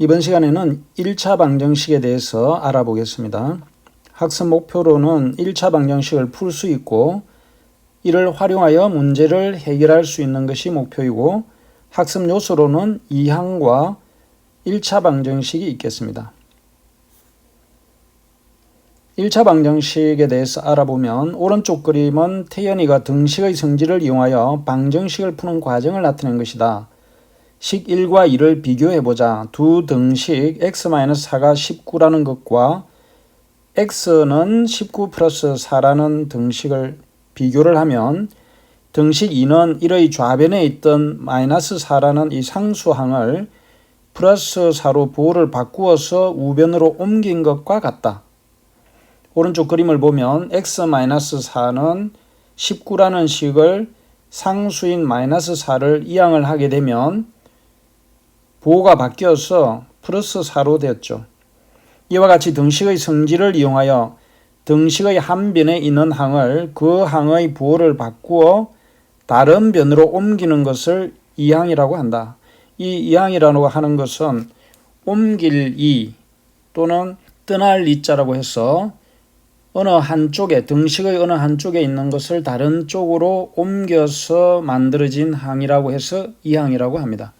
이번 시간에는 1차 방정식에 대해서 알아보겠습니다. 학습 목표로는 1차 방정식을 풀 수 있고 이를 활용하여 문제를 해결할 수 있는 것이 목표이고 학습 요소로는 2항과 1차 방정식이 있겠습니다. 1차 방정식에 대해서 알아보면 오른쪽 그림은 태연이가 등식의 성질을 이용하여 방정식을 푸는 과정을 나타낸 것이다. 식 1과 2를 비교해보자. 두 등식 x-4가 19라는 것과 x는 19 플러스 4라는 등식을 비교를 하면 등식 2는 1의 좌변에 있던 마이너스 4라는 이 상수항을 플러스 4로 부호를 바꾸어서 우변으로 옮긴 것과 같다. 오른쪽 그림을 보면 x-4는 19라는 식을 상수인 마이너스 4를 이항을 하게 되면 부호가 바뀌어서 플러스 4로 되었죠. 이와 같이 등식의 성질을 이용하여 등식의 한 변에 있는 항을 그 항의 부호를 바꾸어 다른 변으로 옮기는 것을 이항이라고 한다. 이 이항이라고 하는 것은 옮길 이 또는 떠날 이자라고 해서 어느 한쪽에 등식의 어느 한쪽에 있는 것을 다른 쪽으로 옮겨서 만들어진 항이라고 해서 이항이라고 합니다.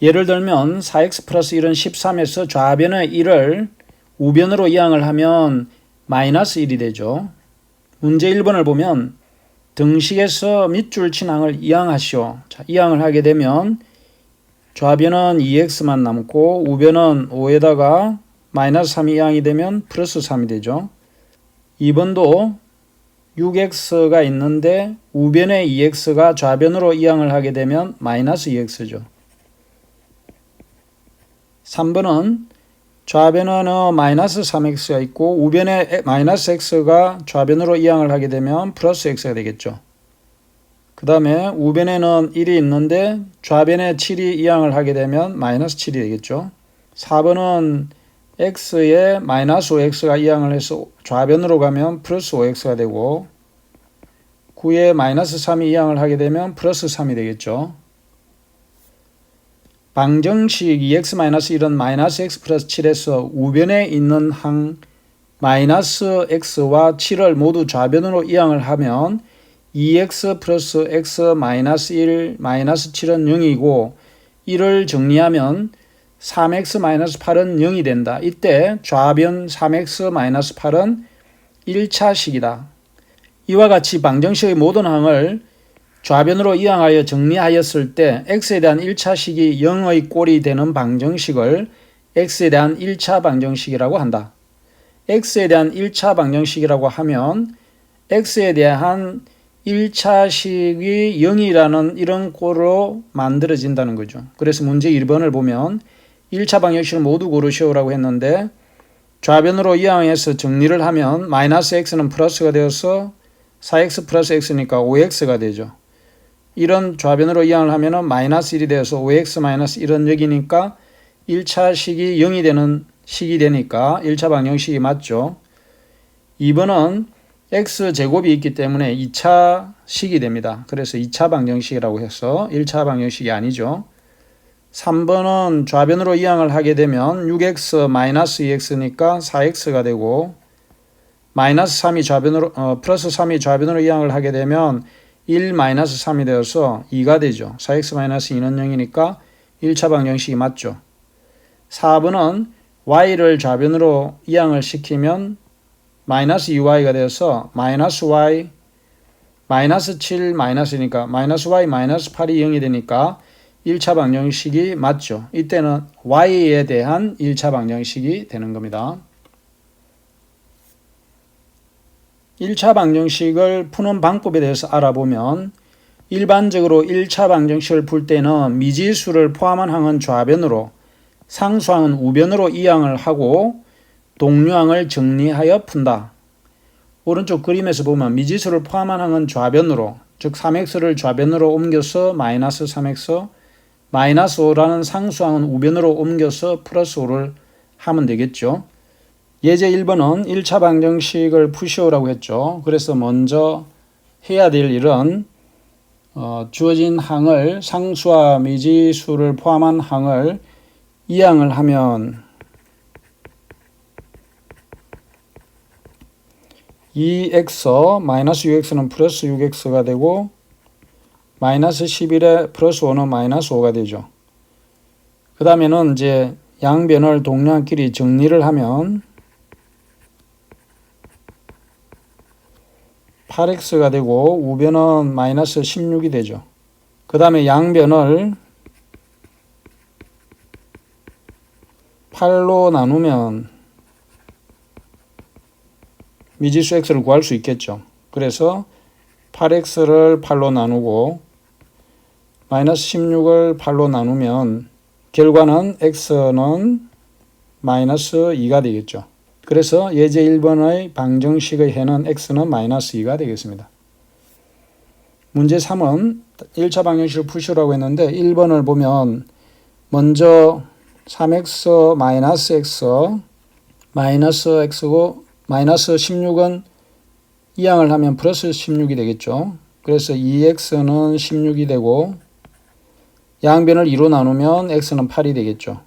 예를 들면 4x 플러스 1은 13에서 좌변의 1을 우변으로 이항을 하면 마이너스 1이 되죠. 문제 1번을 보면 등식에서 밑줄 친 항을 이항하시오. 자, 이항을 하게 되면 좌변은 2x만 남고 우변은 5에다가 마이너스 3이 이항이 되면 플러스 3이 되죠. 2번도 6x가 있는데 우변에 2x가 좌변으로 이항을 하게 되면 마이너스 2x죠. 3번은 좌변은 마이너스 3x가 있고 우변에 마이너스 x가 좌변으로 이항을 하게 되면 플러스 x가 되겠죠. 그 다음에 우변에는 1이 있는데 좌변에 7이 이항을 하게 되면 마이너스 7이 되겠죠. 4번은 x에 마이너스 5x가 이항을 해서 좌변으로 가면 플러스 5x가 되고 9에 마이너스 3이 이항을 하게 되면 플러스 3이 되겠죠. 방정식 2x-1은 마이너스 x 플러스 7에서 우변에 있는 항 마이너스 x와 7을 모두 좌변으로 이항을 하면 2x 플러스 x 마이너스 1 마이너스 7은 0이고 1을 정리하면 3x 마이너스 8은 0이 된다. 이때 좌변 3x 마이너스 8은 1차식이다. 이와 같이 방정식의 모든 항을 좌변으로 이항하여 정리하였을 때 x에 대한 1차식이 0의 꼴이 되는 방정식을 x에 대한 1차 방정식이라고 한다. x에 대한 1차 방정식이라고 하면 x에 대한 1차식이 0이라는 이런 꼴로 만들어진다는 거죠. 그래서 문제 1번을 보면 1차 방정식을 모두 고르시오라고 했는데 좌변으로 이항해서 정리를 하면 마이너스 x는 플러스가 되어서 4x 플러스 x니까 5x가 되죠. 이런 좌변으로 이항을 하면 마이너스 1이 되어서 5x 마이너스 1은 여기니까 1차 식이 0이 되는 식이 되니까 1차 방정식이 맞죠. 2번은 x제곱이 있기 때문에 2차 식이 됩니다. 그래서 2차 방정식이라고 해서 1차 방정식이 아니죠. 3번은 좌변으로 이항을 하게 되면 6x 마이너스 2x니까 4x가 되고 마이너스 3이 좌변으로 플러스 3이 좌변으로 이항을 하게 되면 1 마이너스 3이 되어서 2가 되죠. 4x 마이너스 2는 0이니까 1차 방정식이 맞죠. 4번은 y를 좌변으로 이항을 시키면 마이너스 2y가 되어서 마이너스 y 마이너스 7 마이너스니까 마이너스 y 마이너스 8이 0이 되니까 1차 방정식이 맞죠. 이때는 y에 대한 1차 방정식이 되는 겁니다. 1차 방정식을 푸는 방법에 대해서 알아보면 일반적으로 1차 방정식을 풀 때는 미지수를 포함한 항은 좌변으로 상수항은 우변으로 이항을 하고 동류항을 정리하여 푼다. 오른쪽 그림에서 보면 미지수를 포함한 항은 좌변으로 즉 3x를 좌변으로 옮겨서 마이너스 3x 마이너스 5라는 상수항은 우변으로 옮겨서 플러스 5를 하면 되겠죠. 예제 1번은 1차 방정식을 푸시오라고 했죠. 그래서 먼저 해야 될 일은 주어진 항을 상수와 미지수를 포함한 항을 이항을 하면 2x 마이너스 6x는 플러스 6x가 되고 마이너스 11에 플러스 5는 마이너스 5가 되죠. 그 다음에는 이제 양변을 동량끼리 정리를 하면 8x가 되고 우변은 마이너스 16이 되죠. 그 다음에 양변을 8로 나누면 미지수 x를 구할 수 있겠죠. 그래서 8x를 8로 나누고 마이너스 16을 8로 나누면 결과는 x는 마이너스 2가 되겠죠. 그래서 예제 1번의 방정식의 해는 x는 마이너스 2가 되겠습니다. 문제 3은 1차 방정식을 푸시라고 했는데 1번을 보면 먼저 3x 마이너스 x 마이너스 x고 마이너스 16은 이항을 하면 플러스 16이 되겠죠. 그래서 2x는 16이 되고 양변을 2로 나누면 x는 8이 되겠죠.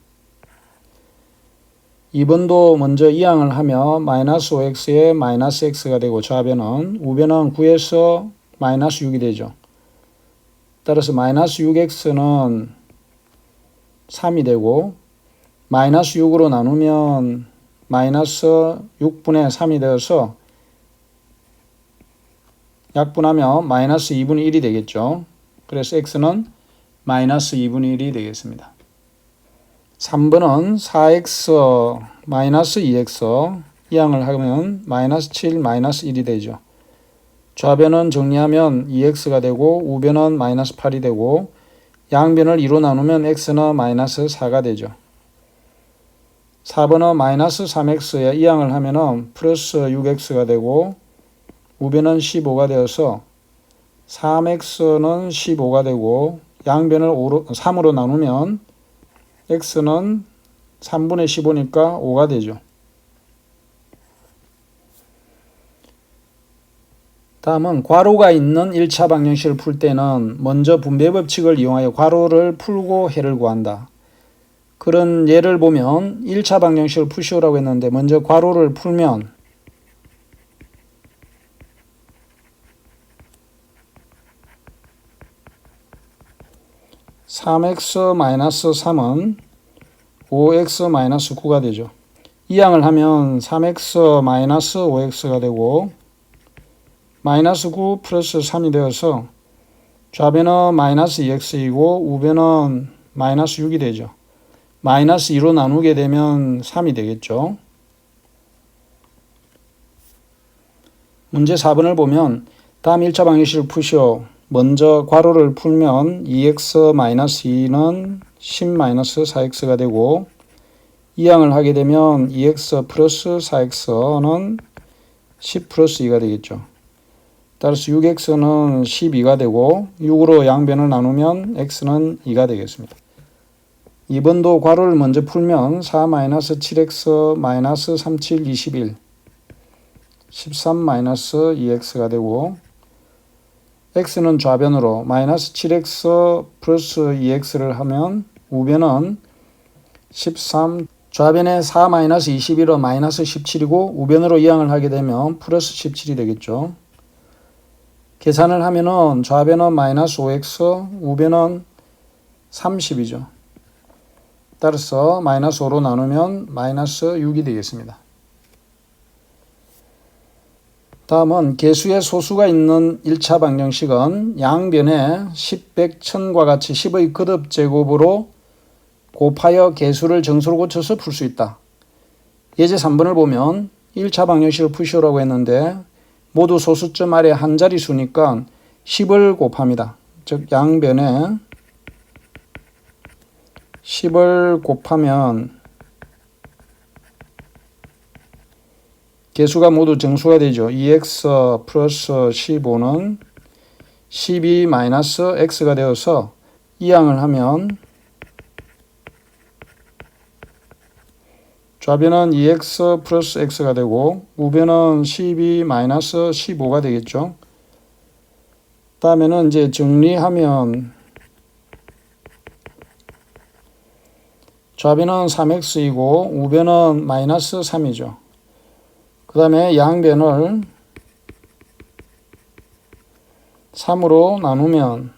2번도 먼저 이항을 하면 마이너스 5x에 마이너스 x가 되고 좌변은 우변은 9에서 마이너스 6이 되죠. 따라서 마이너스 6x는 3이 되고 마이너스 6으로 나누면 마이너스 6분의 3이 되어서 약분하면 마이너스 2분의 1이 되겠죠. 그래서 x는 마이너스 2분의 1이 되겠습니다. 3번은 4x 마이너스 2x 이항을 하면 마이너스 7 마이너스 1이 되죠. 좌변은 정리하면 2x가 되고 우변은 마이너스 8이 되고 양변을 2로 나누면 x는 마이너스 4가 되죠. 4번은 마이너스 3x에 이항을 하면 플러스 6x가 되고 우변은 15가 되어서 3x는 15가 되고 양변을 3으로 나누면 x는 3분의 15니까 5가 되죠. 다음은 괄호가 있는 1차 방정식을 풀 때는 먼저 분배 법칙을 이용하여 괄호를 풀고 해를 구한다. 그런 예를 보면 1차 방정식을 푸시오라고 했는데 먼저 괄호를 풀면 3x-3은 5x-9가 되죠. 이항을 하면 3x-5x가 되고 마이너스 9 플러스 3이 되어서 좌변은 마이너스 2x이고 우변은 마이너스 6이 되죠. 마이너스 2로 나누게 되면 3이 되겠죠. 문제 4번을 보면 다음 1차 방정식을 푸시오. 먼저 괄호를 풀면 2x-2는 10-4x가 되고 이항을 하게 되면 2x 플러스 4x는 10 플러스 2가 되겠죠. 따라서 6x는 12가 되고 6으로 양변을 나누면 x는 2가 되겠습니다. 2번도 괄호를 먼저 풀면 4-7x-37 21 13-2x가 되고 x는 좌변으로 마이너스 7x 플러스 2x를 하면 우변은 13 좌변에 4-21은 마이너스 17이고 우변으로 이항을 하게 되면 플러스 17이 되겠죠. 계산을 하면은 좌변은 마이너스 5x 우변은 30이죠. 따라서 마이너스 5로 나누면 마이너스 6이 되겠습니다. 다음은 개수의 소수가 있는 1차 방정식은 양변에 10, 100, 1000과 같이 10의 거듭 제곱으로 곱하여 개수를 정수로 고쳐서 풀 수 있다. 예제 3번을 보면 1차 방정식을 푸시오라고 했는데 모두 소수점 아래 한 자릿수니까 10을 곱합니다. 즉 양변에 10을 곱하면 개수가 모두 정수가 되죠. 2x 플러스 15는 12 마이너스 x가 되어서 이항을 하면 좌변은 2x 플러스 x가 되고 우변은 12 마이너스 15가 되겠죠. 다음에는 이제 정리하면 좌변은 3x이고 우변은 마이너스 3이죠. 그 다음에 양변을 3으로 나누면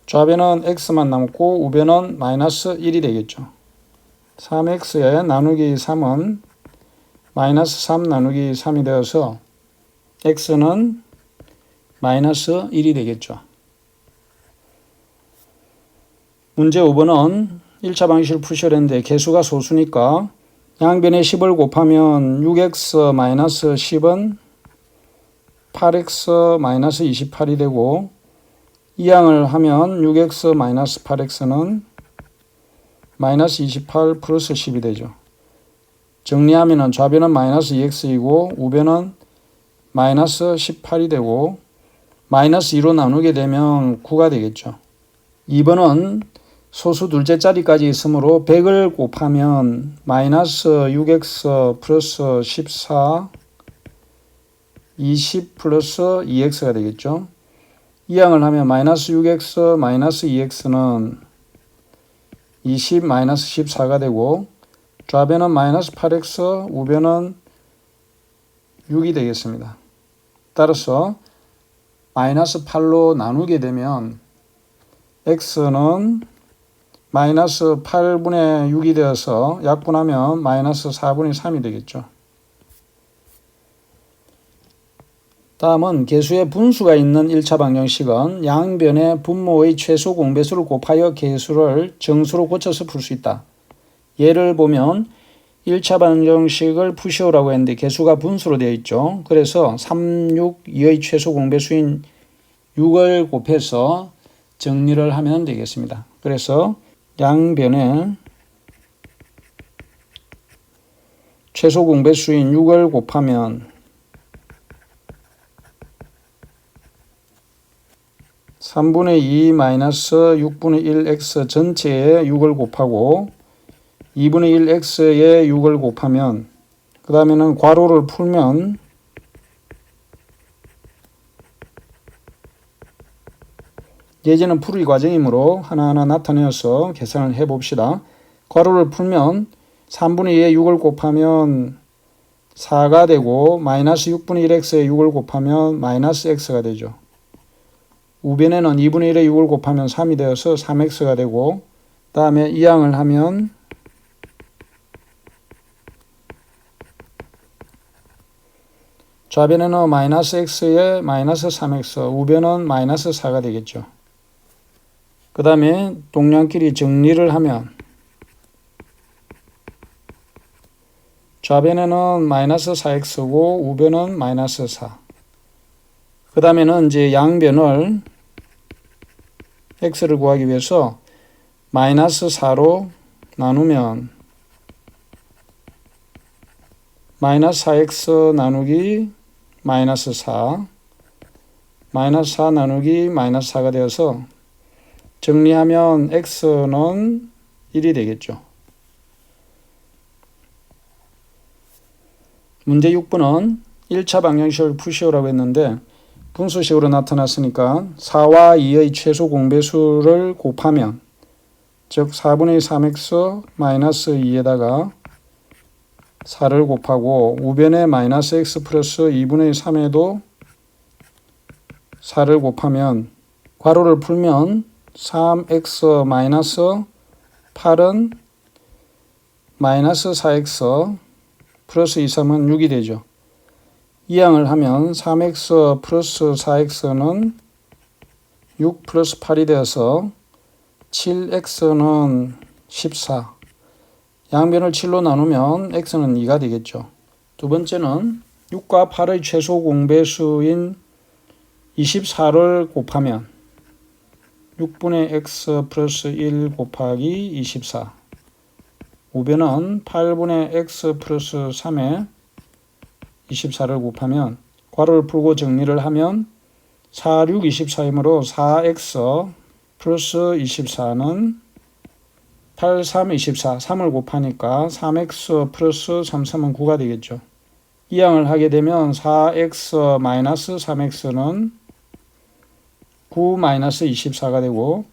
좌변은 x만 남고 우변은 마이너스 1이 되겠죠. 3x에 나누기 3은 마이너스 3 나누기 3이 되어서 x는 마이너스 1이 되겠죠. 문제 5번은 1차 방식을 푸시려는데 개수가 소수니까 양변에 10을 곱하면 6x 마이너스 10은 8x 마이너스 28이 되고 이항을 하면 6x 마이너스 8x는 마이너스 28 플러스 10이 되죠. 정리하면 좌변은 마이너스 2x이고 우변은 마이너스 18이 되고 마이너스 2로 나누게 되면 9가 되겠죠. 2번은 소수 둘째 자리까지 있으므로 100을 곱하면 마이너스 6x 플러스 14 20 플러스 2x가 되겠죠. 이항을 하면 마이너스 6x 마이너스 2x는 20 마이너스 14가 되고 좌변은 마이너스 8x 우변은 6이 되겠습니다. 따라서 마이너스 8로 나누게 되면 x는 마이너스 8분의 6이 되어서 약분하면 마이너스 4분의 3이 되겠죠. 다음은 개수의 분수가 있는 1차 방정식은 양변의 분모의 최소 공배수를 곱하여 개수를 정수로 고쳐서 풀 수 있다. 예를 보면 1차 방정식을 푸시오라고 했는데 개수가 분수로 되어 있죠. 그래서 3, 6, 2의 최소 공배수인 6을 곱해서 정리를 하면 되겠습니다. 그래서 양변에 최소 공배수인 6을 곱하면 3분의 2 마이너스 6분의 1x 전체에 6을 곱하고 2분의 1x에 6을 곱하면 그 다음에는 괄호를 풀면 예제는 풀이 과정이므로 하나하나 나타내어서 계산을 해봅시다. 괄호를 풀면 3분의 2에 6을 곱하면 4가 되고 마이너스 6분의 1x에 6을 곱하면 마이너스 x가 되죠. 우변에는 2분의 1에 6을 곱하면 3이 되어서 3x가 되고 다음에 이항을 하면 좌변에는 마이너스 x에 마이너스 3x 우변은 마이너스 4가 되겠죠. 그 다음에 동량끼리 정리를 하면 좌변에는 마이너스 4x고 우변은 마이너스 4. 그 다음에는 이제 양변을 x를 구하기 위해서 마이너스 4로 나누면 마이너스 4x 나누기 마이너스 4 마이너스 4 나누기 마이너스 4가 되어서 정리하면 x는 1이 되겠죠. 문제 6번은 1차 방정식을 푸시오라고 했는데 분수식으로 나타났으니까 4와 2의 최소 공배수를 곱하면 즉 4분의 3x 마이너스 2에다가 4를 곱하고 우변에 마이너스 x 플러스 2분의 3에도 4를 곱하면 괄호를 풀면 3x 마이너스 8은 마이너스 4x 플러스 2, 3은 6이 되죠. 이항을 하면 3x 플러스 4x는 6 플러스 8이 되어서 7x는 14. 양변을 7로 나누면 x는 2가 되겠죠. 두 번째는 6과 8의 최소 공배수인 24를 곱하면 6분의 x 플러스 1 곱하기 24 우변은 8분의 x 플러스 3에 24를 곱하면 괄호를 풀고 정리를 하면 4, 6, 24이므로 4x 플러스 24는 8, 3, 24, 3을 곱하니까 3x 플러스 3, 3은 9가 되겠죠. 이항을 하게 되면 4x 마이너스 3x는 9 마이너스 24가 되고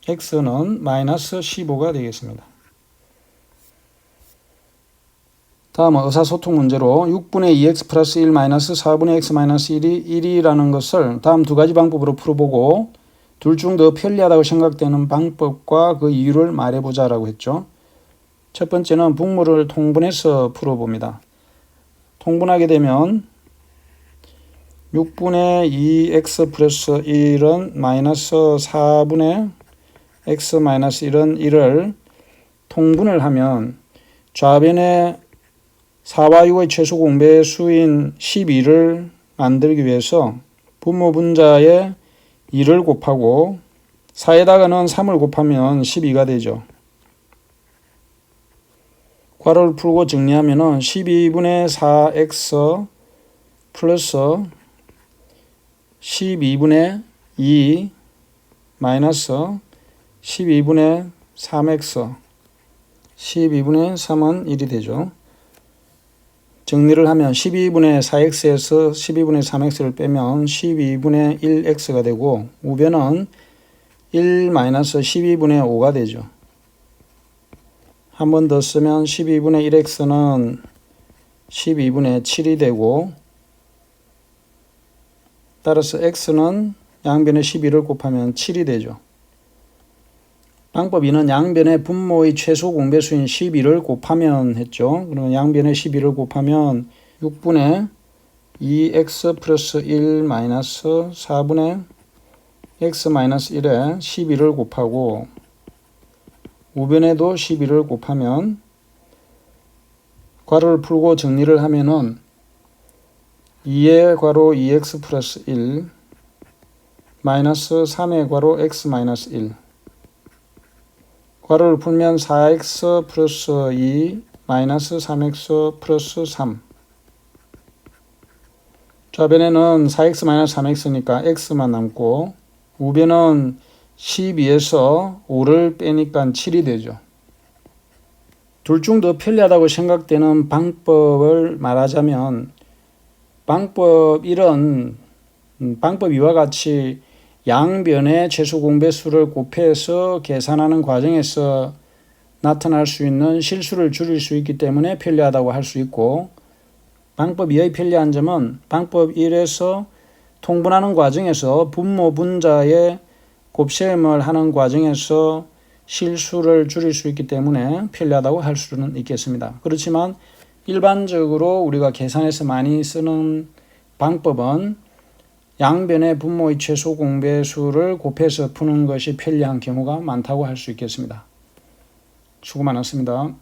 x는 마이너스 15가 되겠습니다. 다음은 의사소통 문제로 6분의 2x 플러스 1 마이너스 4분의 x 마이너스 1이 1이라는 것을 다음 두 가지 방법으로 풀어보고 둘 중 더 편리하다고 생각되는 방법과 그 이유를 말해보자 라고 했죠. 첫 번째는 분모를 통분해서 풀어봅니다. 통분하게 되면 6분의 2x 플러스 1은 마이너스 4분의 x 마이너스 1은 1을 통분을 하면 좌변에 4와 6의 최소 공배수인 12를 만들기 위해서 분모 분자에 2를 곱하고 4에다가는 3을 곱하면 12가 되죠. 괄호를 풀고 정리하면 12분의 4x 플러스 12분의 2 마이너스 12분의 3x 12분의 3은 1이 되죠. 정리를 하면 12분의 4x에서 12분의 3x를 빼면 12분의 1x가 되고 우변은 1 마이너스 12분의 5가 되죠. 한 번 더 쓰면 12분의 1x는 12분의 7이 되고 따라서 x는 양변에 12를 곱하면 7이 되죠. 방법 2는 양변의 분모의 최소 공배수인 12를 곱하면 했죠. 그러면 양변에 12를 곱하면 6분의 2x 플러스 1 마이너스 4분의 x 마이너스 1에 12를 곱하고 우변에도 12를 곱하면 괄호를 풀고 정리를 하면은 2의 괄호 2x 플러스 1 마이너스 3의 괄호 x 마이너스 1 괄호를 풀면 4x 플러스 2 마이너스 3x 플러스 3 좌변에는 4x 마이너스 3x니까 x만 남고 우변은 12에서 5를 빼니까 7이 되죠. 둘 중 더 편리하다고 생각되는 방법을 말하자면 방법 1은 방법 2와 같이 양변의 최소 공배수를 곱해서 계산하는 과정에서 나타날 수 있는 실수를 줄일 수 있기 때문에 편리하다고 할 수 있고 방법 2의 편리한 점은 방법 1에서 통분하는 과정에서 분모 분자의 곱셈을 하는 과정에서 실수를 줄일 수 있기 때문에 편리하다고 할 수는 있겠습니다. 그렇지만 일반적으로 우리가 계산에서 많이 쓰는 방법은 양변의 분모의 최소 공배수를 곱해서 푸는 것이 편리한 경우가 많다고 할 수 있겠습니다. 수고 많았습니다.